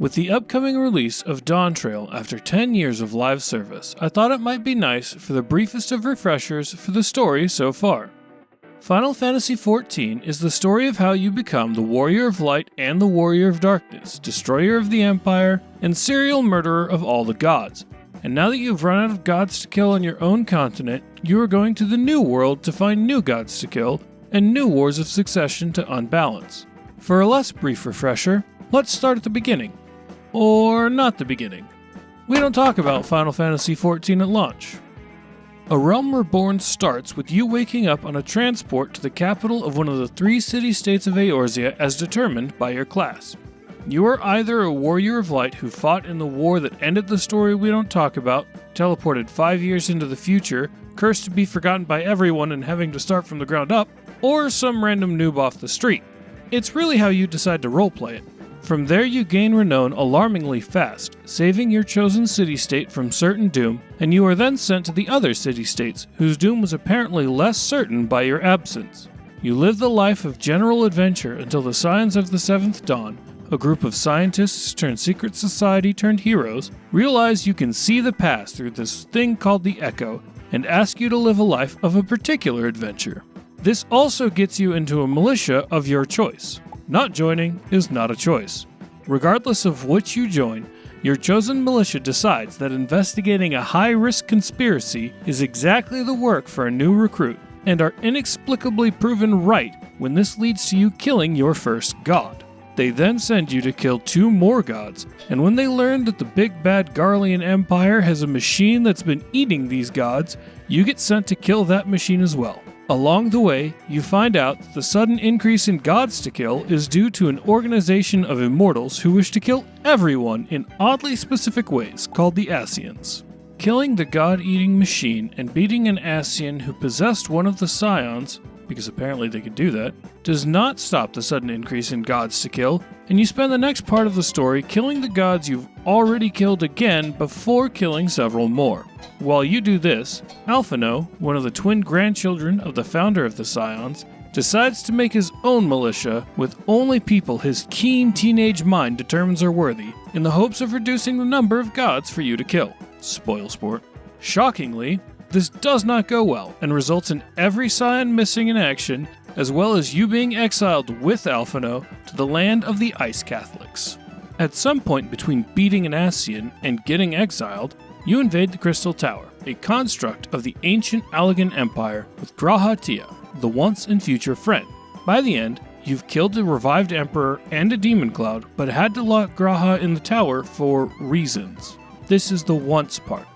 With the upcoming release of Dawn Trail after 10 years of live service, I thought it might be nice for the briefest of refreshers for the story so far. Final Fantasy XIV is the story of how you become the Warrior of Light and the Warrior of Darkness, Destroyer of the Empire, and serial murderer of all the gods. And now that you've run out of gods to kill on your own continent, you are going to the New World to find new gods to kill, and new wars of succession to unbalance. For a less brief refresher, let's start at the beginning. Or not the beginning. We don't talk about Final Fantasy XIV at launch. A Realm Reborn starts with you waking up on a transport to the capital of one of the 3 city-states of Eorzea as determined by your class. You are either a Warrior of Light who fought in the war that ended the story we don't talk about, teleported 5 years into the future, cursed to be forgotten by everyone and having to start from the ground up, or some random noob off the street. It's really how you decide to roleplay it. From there you gain renown alarmingly fast, saving your chosen city-state from certain doom, and you are then sent to the other city-states, whose doom was apparently less certain by your absence. You live the life of general adventure until the Scions of the Seventh Dawn, a group of scientists turned secret society turned heroes, realize you can see the past through this thing called the Echo, and ask you to live a life of a particular adventure. This also gets you into a militia of your choice. Not joining is not a choice. Regardless of which you join, your chosen militia decides that investigating a high-risk conspiracy is exactly the work for a new recruit, and are inexplicably proven right when this leads to you killing your first god. They then send you to kill 2 more gods, and when they learn that the big bad Garlean Empire has a machine that's been eating these gods, you get sent to kill that machine as well. Along the way, you find out that the sudden increase in gods to kill is due to an organization of immortals who wish to kill everyone in oddly specific ways called the Ascians. Killing the god-eating machine and beating an Ascian who possessed one of the Scions, because apparently they could do that, does not stop the sudden increase in gods to kill, and you spend the next part of the story killing the gods you've already killed again before killing several more. While you do this, Alphino, one of the twin grandchildren of the founder of the Scions, decides to make his own militia with only people his keen teenage mind determines are worthy, in the hopes of reducing the number of gods for you to kill. Spoil sport. Shockingly, this does not go well, and results in every Scion missing in action, as well as you being exiled with Alphino to the land of the Ice Catholics. At some point between beating an Ascian and getting exiled, you invade the Crystal Tower, a construct of the ancient Allagan Empire with G'raha Tia, the once and future friend. By the end, you've killed the revived Emperor and a Demon Cloud, but had to lock G'raha in the tower for reasons. This is the once part.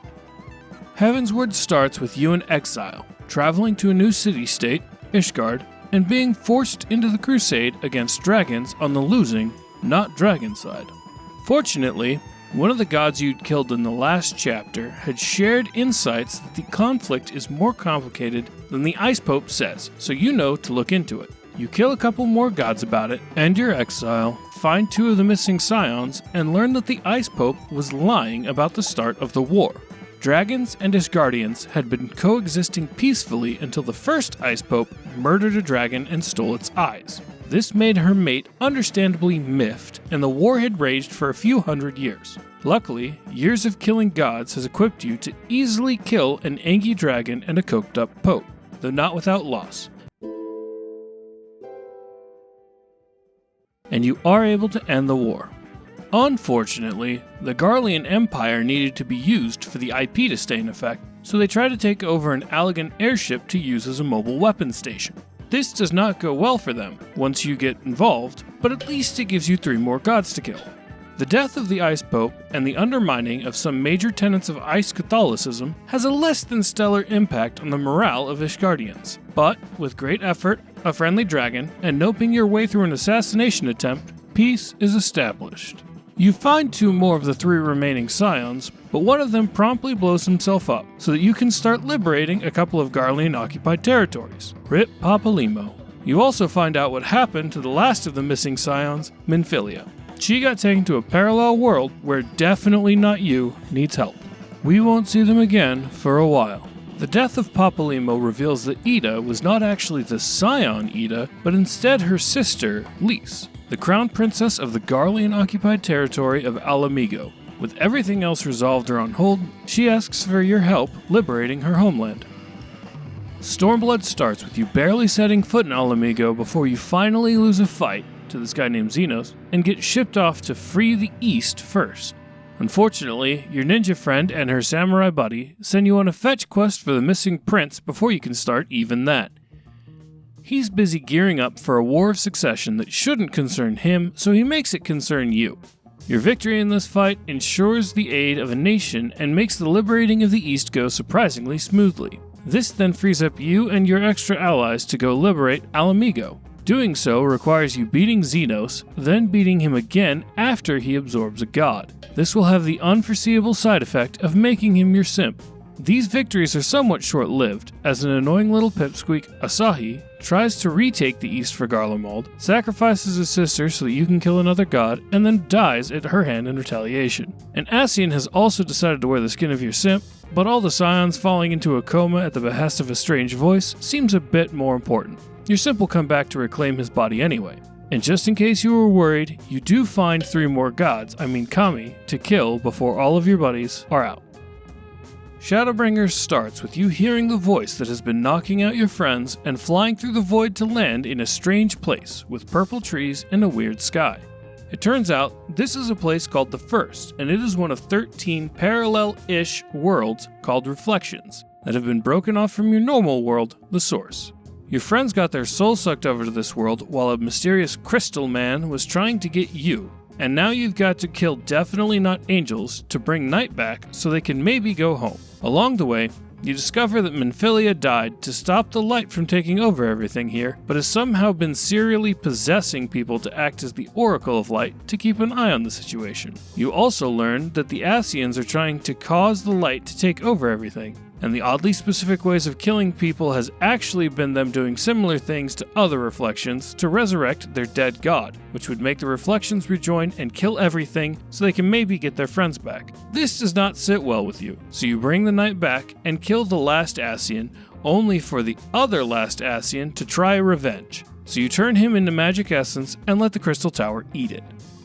Heavensward starts with you in exile, traveling to a new city-state, Ishgard, and being forced into the crusade against dragons on the losing, not dragon side. Fortunately, one of the gods you'd killed in the last chapter had shared insights that the conflict is more complicated than the Ice Pope says, so you know to look into it. You kill a couple more gods about it, end your exile, find 2 of the missing Scions, and learn that the Ice Pope was lying about the start of the war. Dragons and Ishgardians had been coexisting peacefully until the first Ice Pope murdered a dragon and stole its eyes. This made her mate understandably miffed, and the war had raged for a few hundred years. Luckily, years of killing gods has equipped you to easily kill an angry dragon and a coked-up pope, though not without loss. And you are able to end the war. Unfortunately, the Garlean Empire needed to be used for the IP to stay in effect, so they tried to take over an Allagan airship to use as a mobile weapons station. This does not go well for them once you get involved, but at least it gives you 3 more gods to kill. The death of the Ice Pope and the undermining of some major tenets of Ice Catholicism has a less than stellar impact on the morale of Ishgardians, but with great effort, a friendly dragon, and noping your way through an assassination attempt, peace is established. You find 2 more of the 3 remaining Scions, but one of them promptly blows himself up, so that you can start liberating a couple of Garlean-occupied territories. Rip Papalymo. You also find out what happened to the last of the missing Scions, Minfilia. She got taken to a parallel world where definitely not you needs help. We won't see them again for a while. The death of Papalymo reveals that Ida was not actually the Scion Ida, but instead her sister, Lys. the crown princess of the Garlean-occupied territory of Alamigo. With everything else resolved or on hold, she asks for your help liberating her homeland. Stormblood starts with you barely setting foot in Alamigo before you finally lose a fight to this guy named Xenos and get shipped off to free the East first. Unfortunately, your ninja friend and her samurai buddy send you on a fetch quest for the missing prince before you can start even that. He's busy gearing up for a war of succession that shouldn't concern him, so he makes it concern you. Your victory in this fight ensures the aid of a nation and makes the liberating of the East go surprisingly smoothly. This then frees up you and your extra allies to go liberate Alamigo. Doing so requires you beating Xenos, then beating him again after he absorbs a god. This will have the unforeseeable side effect of making him your simp. These victories are somewhat short-lived, as an annoying little pipsqueak, Asahi, tries to retake the East for Garlemald, sacrifices his sister so that you can kill another god, and then dies at her hand in retaliation. An Ascian has also decided to wear the skin of your simp, but all the scions falling into a coma at the behest of a strange voice seems a bit more important. Your simp will come back to reclaim his body anyway. And just in case you were worried, you do find 3 more gods, Kami, to kill before all of your buddies are out. Shadowbringers starts with you hearing the voice that has been knocking out your friends and flying through the void to land in a strange place with purple trees and a weird sky. It turns out this is a place called the First, and it is one of 13 parallel-ish worlds called Reflections that have been broken off from your normal world, the Source. Your friends got their souls sucked over to this world while a mysterious crystal man was trying to get you, and now you've got to kill definitely not angels to bring night back so they can maybe go home. Along the way, you discover that Minfilia died to stop the light from taking over everything here, but has somehow been serially possessing people to act as the Oracle of Light to keep an eye on the situation. You also learn that the Ascians are trying to cause the light to take over everything, and the oddly specific ways of killing people has actually been them doing similar things to other reflections to resurrect their dead god, which would make the reflections rejoin and kill everything so they can maybe get their friends back. This does not sit well with you, so you bring the night back and kill the last Ascian, only for the other last Ascian to try revenge. So you turn him into magic essence and let the Crystal Tower eat it.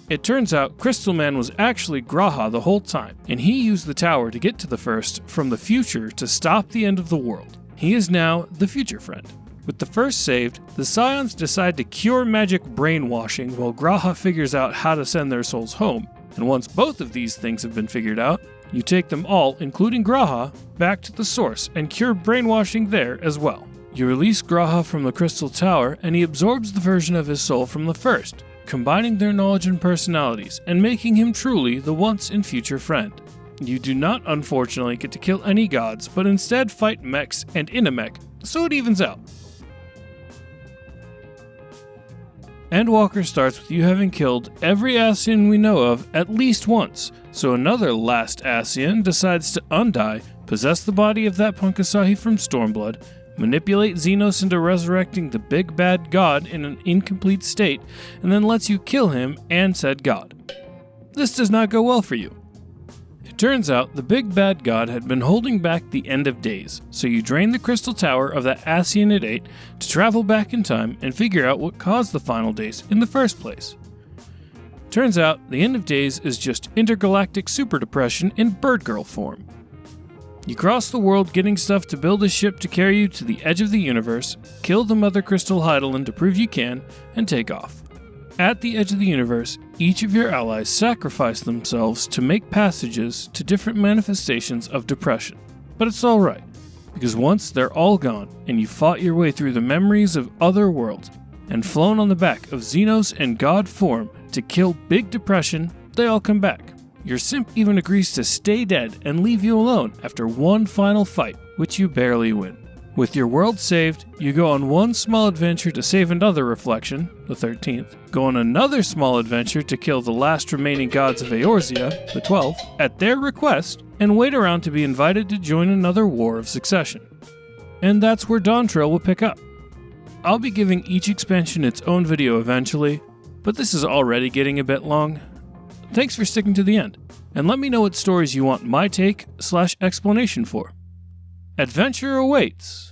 It turns out Crystal Man was actually Graha the whole time, and he used the tower to get to the First from the future to stop the end of the world. He is now the future friend. With the First saved, the Scions decide to cure magic brainwashing while Graha figures out how to send their souls home, and once both of these things have been figured out, you take them all, including Graha, back to the Source and cure brainwashing there as well. You release Graha from the Crystal Tower, and he absorbs the version of his soul from the First, combining their knowledge and personalities, and making him truly the once and future friend. You do not, unfortunately, get to kill any gods, but instead fight mechs and in a mech, so it evens out. Endwalker starts with you having killed every Ascian we know of at least once, so another last Ascian decides to undie, possess the body of that punk Asahi from Stormblood, manipulate Xenos into resurrecting the big bad god in an incomplete state, and then lets you kill him and said god. This does not go well for you. It turns out the big bad god had been holding back the end of days, so you drain the Crystal Tower of that Ascian it ate to travel back in time and figure out what caused the final days in the first place. Turns out the end of days is just intergalactic super depression in bird girl form. You cross the world getting stuff to build a ship to carry you to the edge of the universe, kill the Mother Crystal Heidelin to prove you can, and take off. At the edge of the universe, each of your allies sacrifice themselves to make passages to different manifestations of depression. But it's alright, because once they're all gone, and you fought your way through the memories of other worlds, and flown on the back of Xenos and God form to kill Big Depression, they all come back. Your simp even agrees to stay dead and leave you alone after one final fight, which you barely win. With your world saved, you go on one small adventure to save another reflection, the 13th, go on another small adventure to kill the last remaining gods of Eorzea, the 12th, at their request, and wait around to be invited to join another war of succession. And that's where Dawntrail will pick up. I'll be giving each expansion its own video eventually, but this is already getting a bit long. Thanks for sticking to the end, and let me know what stories you want my take/explanation for. Adventure awaits!